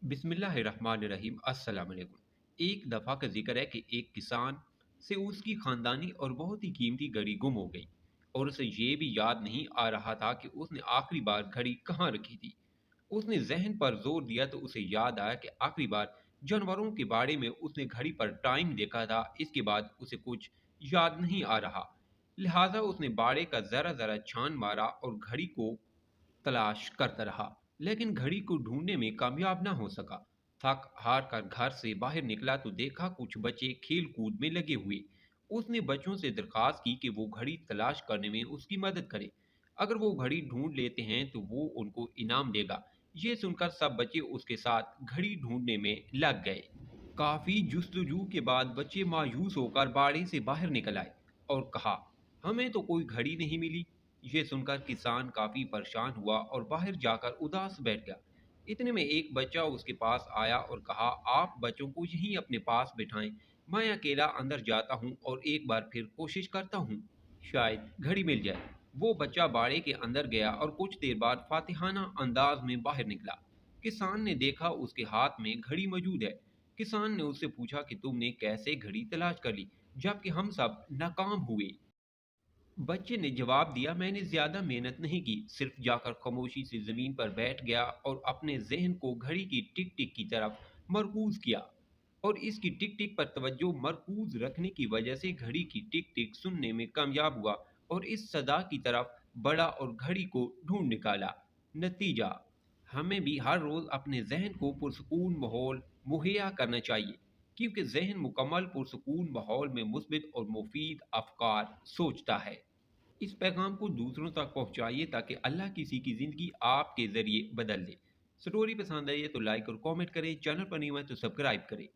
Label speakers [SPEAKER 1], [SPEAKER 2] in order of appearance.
[SPEAKER 1] बिस्मिल्लाहिर्रहमानिर्रहीम अस्सलाम वालेकुम। एक दफ़ा का जिक्र है कि एक किसान से उसकी खानदानी और बहुत ही कीमती घड़ी गुम हो गई और उसे ये भी याद नहीं आ रहा था कि उसने आखिरी बार घड़ी कहाँ रखी थी। उसने जहन पर जोर दिया तो उसे याद आया कि आखिरी बार जानवरों के बारे में उसने घड़ी पर टाइम देखा था। इसके बाद उसे कुछ याद नहीं आ रहा। लिहाजा उसने बाड़े का ज़रा ज़रा छान मारा और घड़ी को तलाश करता रहा, लेकिन घड़ी को ढूंढने में कामयाब ना हो सका। थक हार कर घर से बाहर निकला तो देखा कुछ बच्चे खेल कूद में लगे हुए। उसने बच्चों से दरखास्त की कि वो घड़ी तलाश करने में उसकी मदद करें। अगर वो घड़ी ढूंढ लेते हैं तो वो उनको इनाम देगा। ये सुनकर सब बच्चे उसके साथ घड़ी ढूंढने में लग गए। काफी जुस्तजू के बाद बच्चे मायूस होकर बाड़े से बाहर निकल आए और कहा, हमें तो कोई घड़ी नहीं मिली। ये सुनकर किसान काफी परेशान हुआ और बाहर जाकर उदास बैठ गया। इतने में एक बच्चा उसके पास आया और कहा, आप बच्चों को यहीं अपने पास बिठाएं, मैं अकेला अंदर जाता हूँ और एक बार फिर कोशिश करता हूँ, शायद घड़ी मिल जाए। वो बच्चा बाड़े के अंदर गया और कुछ देर बाद फातिहाना अंदाज में बाहर निकला। किसान ने देखा उसके हाथ में घड़ी मौजूद है। किसान ने उससे पूछा कि तुमने कैसे घड़ी तलाश कर ली जबकि हम सब नाकाम हुए। बच्चे ने जवाब दिया, मैंने ज्यादा मेहनत नहीं की, सिर्फ जाकर खामोशी से जमीन पर बैठ गया और अपने जहन को घड़ी की टिक टिक की तरफ मरकूज किया। और इसकी टिक टिक पर तवज्जो मरकूज रखने की वजह से घड़ी की टिक टिक सुनने में कामयाब हुआ और इस सदा की तरफ बढ़ा और घड़ी को ढूंढ निकाला। नतीजा, हमें भी हर रोज अपने जहन को पुरसकून माहौल मुहैया करना चाहिए, क्योंकि जहन मुकम्मल पुरसकून माहौल में मुस्बित और मुफीद अफकार सोचता है। इस पैगाम को दूसरों तक पहुंचाइए ताकि अल्लाह किसी की ज़िंदगी आपके ज़रिए बदल दे। स्टोरी पसंद आई है तो लाइक और कमेंट करें, चैनल पर नहीं हुआ है तो सब्सक्राइब करें।